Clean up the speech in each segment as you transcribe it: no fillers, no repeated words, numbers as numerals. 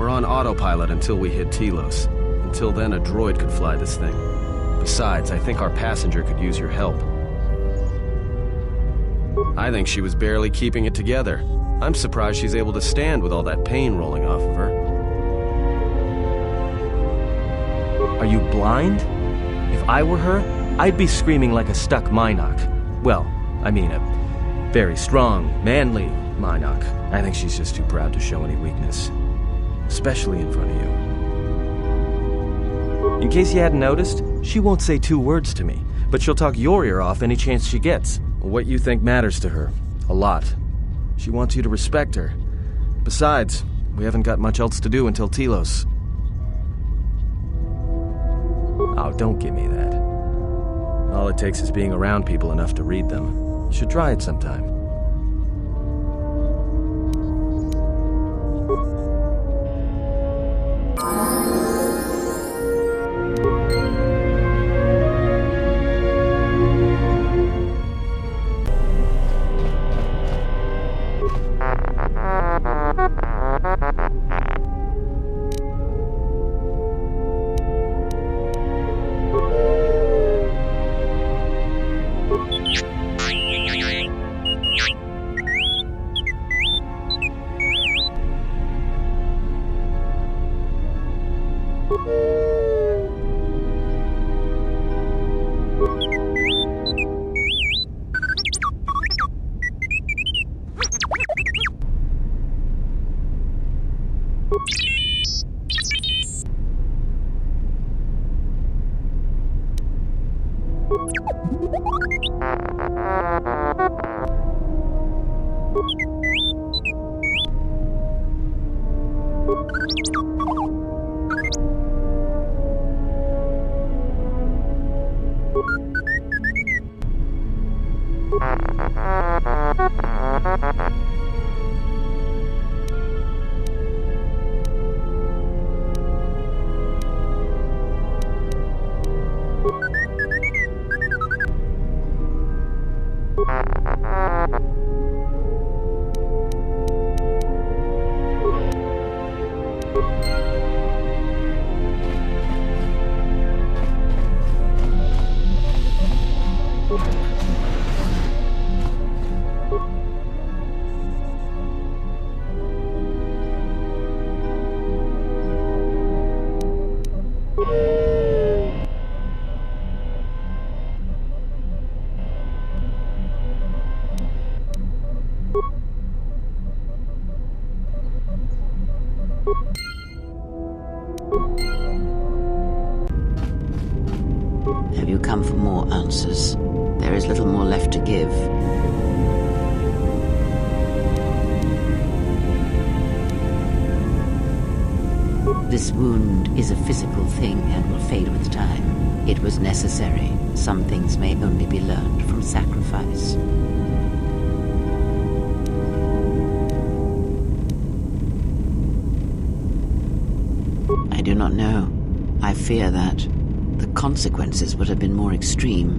We're on autopilot until we hit Telos. Until then, a droid could fly this thing. Besides, I think our passenger could use your help. I think she was barely keeping it together. I'm surprised she's able to stand with all that pain rolling off of her. Are you blind? If I were her, I'd be screaming like a stuck Minok. Well, I mean a very strong, manly Minok. I think she's just too proud to show any weakness. Especially in front of you. In case you hadn't noticed, she won't say 2 words to me, but she'll talk your ear off any chance she gets. What you think matters to her. A lot. She wants you to respect her. Besides, we haven't got much else to do until Telos. Oh, don't give me that. All it takes is being around people enough to read them. You should try it sometime. Have you come for more answers? There is little more left to give. This wound is a physical thing and will fade with time. It was necessary. Some things may only be learned from sacrifice. I do not know. I fear that the consequences would have been more extreme.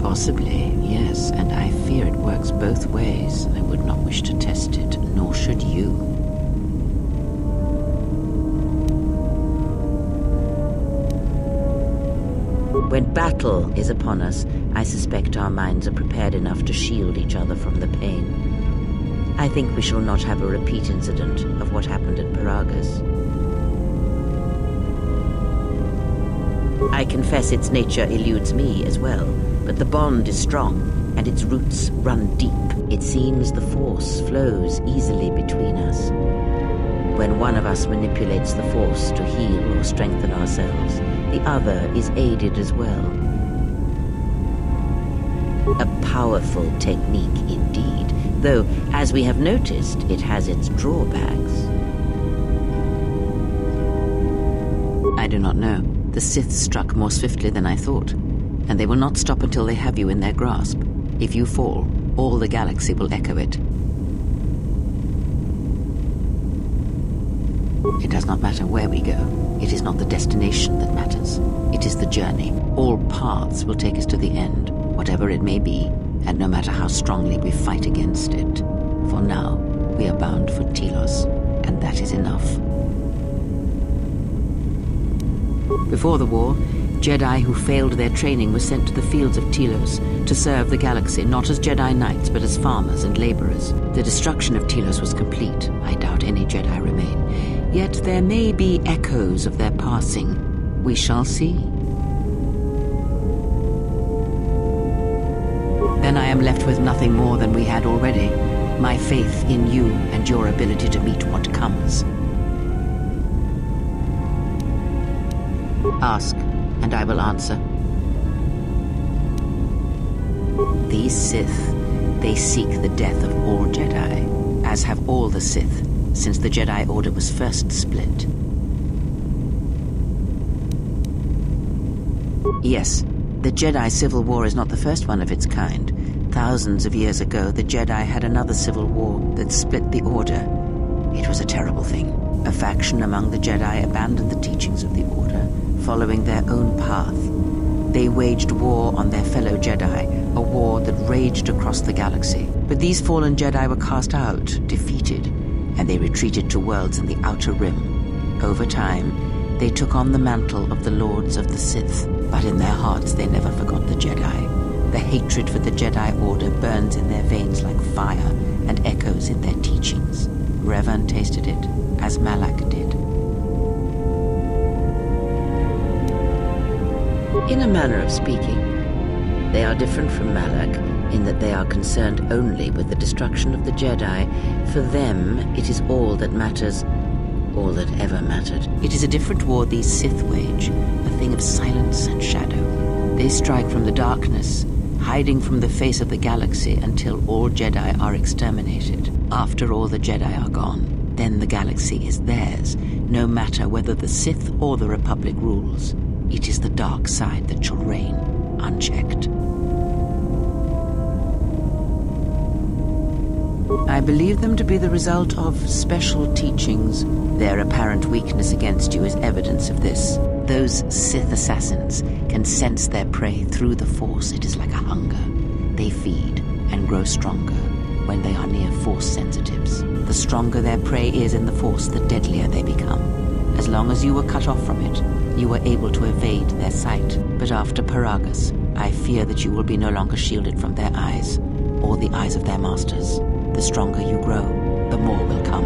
Possibly, yes, and I fear it works both ways. I would not wish to test it, nor should you. When battle is upon us, I suspect our minds are prepared enough to shield each other from the pain. I think we shall not have a repeat incident of what happened at Paragas. I confess its nature eludes me as well, but the bond is strong, and its roots run deep. It seems the Force flows easily between us. When one of us manipulates the Force to heal or strengthen ourselves, the other is aided as well. A powerful technique indeed, though, as we have noticed, it has its drawbacks. I do not know. The Sith struck more swiftly than I thought, and they will not stop until they have you in their grasp. If you fall, all the galaxy will echo it. It does not matter where we go. It is not the destination that matters. It is the journey. All paths will take us to the end, whatever it may be, and no matter how strongly we fight against it, for now, we are bound for Telos, and that is enough. Before the war, Jedi who failed their training were sent to the fields of Telos to serve the galaxy, not as Jedi Knights, but as farmers and laborers. The destruction of Telos was complete. I doubt any Jedi remain. Yet there may be echoes of their passing. We shall see. Then I am left with nothing more than we had already. My faith in you and your ability to meet what comes. Ask, and I will answer. These Sith, they seek the death of all Jedi, as have all the Sith, since the Jedi Order was first split. Yes, the Jedi Civil War is not the first one of its kind. Thousands of years ago, the Jedi had another civil war that split the Order. It was a terrible thing. A faction among the Jedi abandoned the teachings of the Order, following their own path. They waged war on their fellow Jedi, a war that raged across the galaxy. But these fallen Jedi were cast out, defeated, and they retreated to worlds in the Outer Rim. Over time, they took on the mantle of the Lords of the Sith, but in their hearts they never forgot the Jedi. The hatred for the Jedi Order burns in their veins like fire and echoes in their teachings. Revan tasted it, as Malak did. In a manner of speaking, they are different from Malak in that they are concerned only with the destruction of the Jedi. For them, it is all that matters, all that ever mattered. It is a different war these Sith wage, a thing of silence and shadow. They strike from the darkness, hiding from the face of the galaxy until all Jedi are exterminated. After all the Jedi are gone, then the galaxy is theirs, no matter whether the Sith or the Republic rules. It is the dark side that shall reign, unchecked. I believe them to be the result of special teachings. Their apparent weakness against you is evidence of this. Those Sith assassins can sense their prey through the Force. It is like a hunger. They feed and grow stronger when they are near Force sensitives. The stronger their prey is in the Force, the deadlier they become. As long as you were cut off from it, you were able to evade their sight. But after Paragus, I fear that you will be no longer shielded from their eyes, or the eyes of their masters. The stronger you grow, the more will come.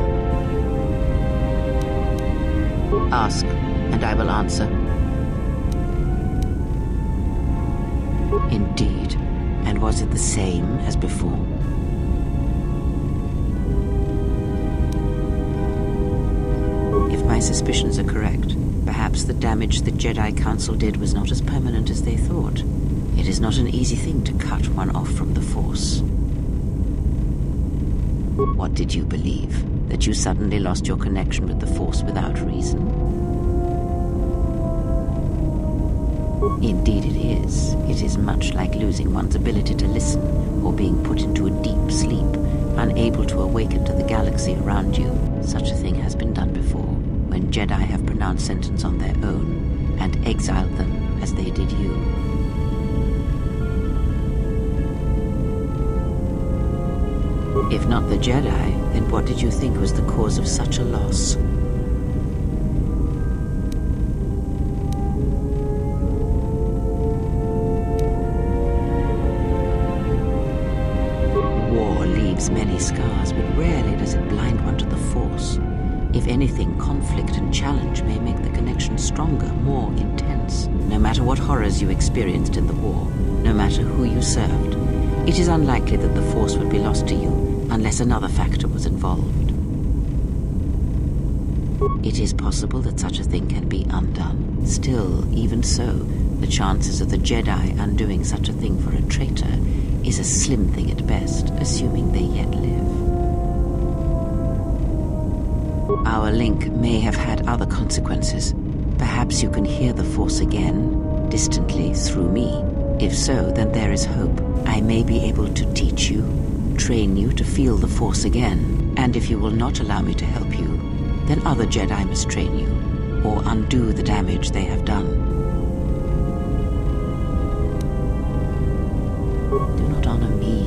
Ask, and I will answer. Indeed. And was it the same as before? If my suspicions are correct, perhaps the damage the Jedi Council did was not as permanent as they thought. It is not an easy thing to cut one off from the Force. What did you believe? That you suddenly lost your connection with the Force without reason? Indeed it is. It is much like losing one's ability to listen, or being put into a deep sleep, unable to awaken to the galaxy around you. Such a thing has been done before, when Jedi have pronounced sentence on their own, and exiled them as they did you. If not the Jedi, then what did you think was the cause of such a loss? War leaves many scars, but rarely does it blind one to the Force. If anything, conflict and challenge may make the connection stronger, more intense. No matter what horrors you experienced in the war, no matter who you served, it is unlikely that the Force would be lost to you unless another factor was involved. It is possible that such a thing can be undone. Still, even so, the chances of the Jedi undoing such a thing for a traitor is a slim thing at best, assuming they yet live. Our link may have had other consequences. Perhaps you can hear the Force again, distantly, through me. If so, then there is hope. I may be able to teach you, train you to feel the Force again. And if you will not allow me to help you, then other Jedi must train you, or undo the damage they have done. Do not honor me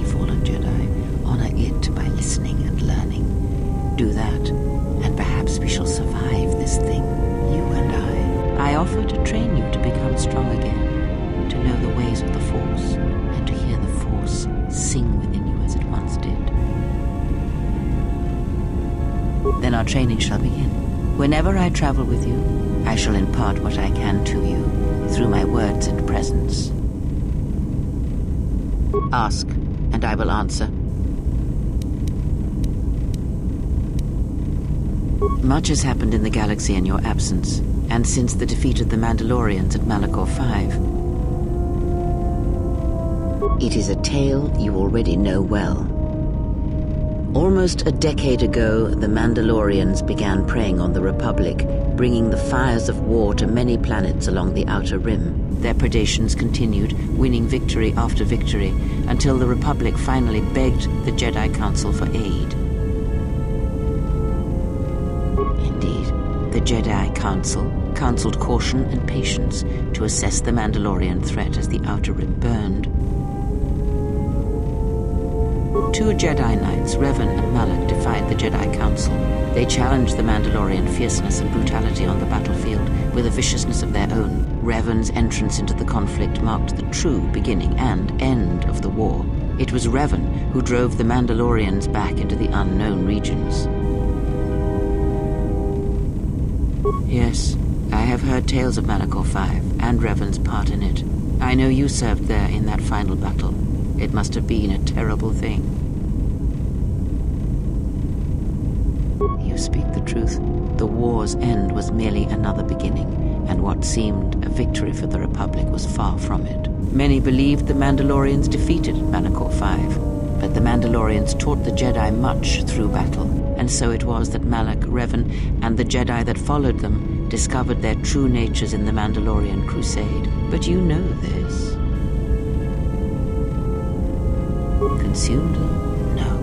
Do that, and perhaps we shall survive this thing, you and I. I offer to train you to become strong again, to know the ways of the Force, and to hear the Force sing within you as it once did. Then our training shall begin. Whenever I travel with you, I shall impart what I can to you through my words and presence. Ask, and I will answer. Much has happened in the galaxy in your absence, and since the defeat of the Mandalorians at Malachor 5. It is a tale you already know well. Almost a decade ago, the Mandalorians began preying on the Republic, bringing the fires of war to many planets along the Outer Rim. Their predations continued, winning victory after victory, until the Republic finally begged the Jedi Council for aid. Indeed, the Jedi Council counseled caution and patience to assess the Mandalorian threat as the Outer Rim burned. 2 Jedi Knights, Revan and Malak, defied the Jedi Council. They challenged the Mandalorian fierceness and brutality on the battlefield with a viciousness of their own. Revan's entrance into the conflict marked the true beginning and end of the war. It was Revan who drove the Mandalorians back into the unknown regions. Yes, I have heard tales of Malachor 5 and Revan's part in it. I know you served there in that final battle. It must have been a terrible thing. You speak the truth. The war's end was merely another beginning, and what seemed a victory for the Republic was far from it. Many believed the Mandalorians defeated Malachor 5, but the Mandalorians taught the Jedi much through battle, and so it was that Malak, Revan, and the Jedi that followed them discovered their true natures in the Mandalorian Crusade. But you know this. Consumed them? No.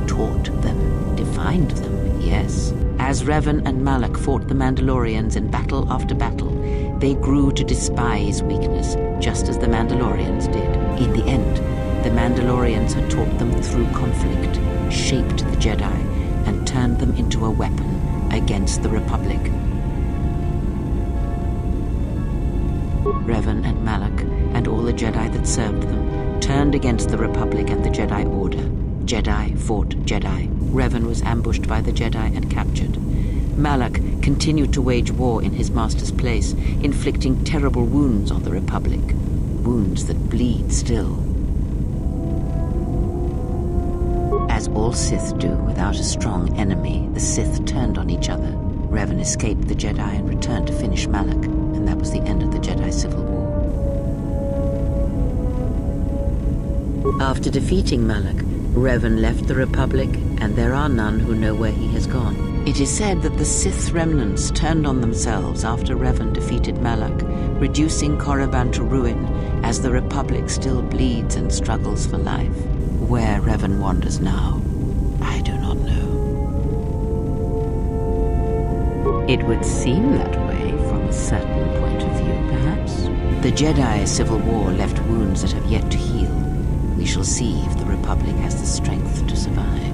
Taught them. Defined them? Yes. As Revan and Malak fought the Mandalorians in battle after battle, they grew to despise weakness, just as the Mandalorians did. In the end, the Mandalorians had taught them through conflict, shaped the Jedi, and turned them into a weapon against the Republic. Revan and Malak, and all the Jedi that served them, turned against the Republic and the Jedi Order. Jedi fought Jedi. Revan was ambushed by the Jedi and captured. Malak continued to wage war in his master's place, inflicting terrible wounds on the Republic. Wounds that bleed still. As all Sith do without a strong enemy, the Sith turned on each other. Revan escaped the Jedi and returned to finish Malak, and that was the end of the Jedi Civil War. After defeating Malak, Revan left the Republic, and there are none who know where he has gone. It is said that the Sith remnants turned on themselves after Revan defeated Malak, reducing Korriban to ruin as the Republic still bleeds and struggles for life. Where Revan wanders now, I do not know. It would seem that way from a certain point of view, perhaps. The Jedi Civil War left wounds that have yet to heal. We shall see if the Republic has the strength to survive.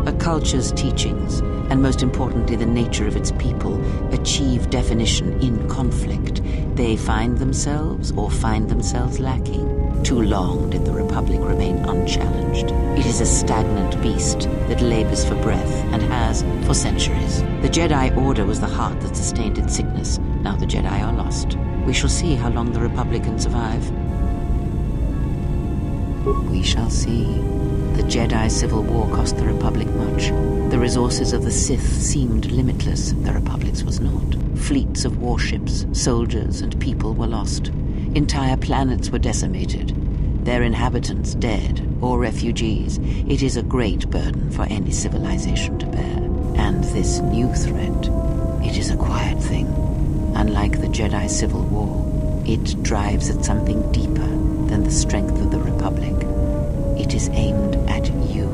A culture's teachings, and most importantly the nature of its people, achieve definition in conflict. They find themselves or find themselves lacking. Too long did the Republic remain unchallenged. It is a stagnant beast that labors for breath and has for centuries. The Jedi Order was the heart that sustained its sickness. Now the Jedi are lost. We shall see how long the Republic can survive. We shall see. The Jedi Civil War cost the Republic much. The resources of the Sith seemed limitless. The Republic's was not. Fleets of warships, soldiers, and people were lost. Entire planets were decimated. Their inhabitants dead or refugees. It is a great burden for any civilization to bear. And this new threat, it is a quiet thing. Unlike the Jedi Civil War, it drives at something deeper than the strength of the Republic. It is aimed at you.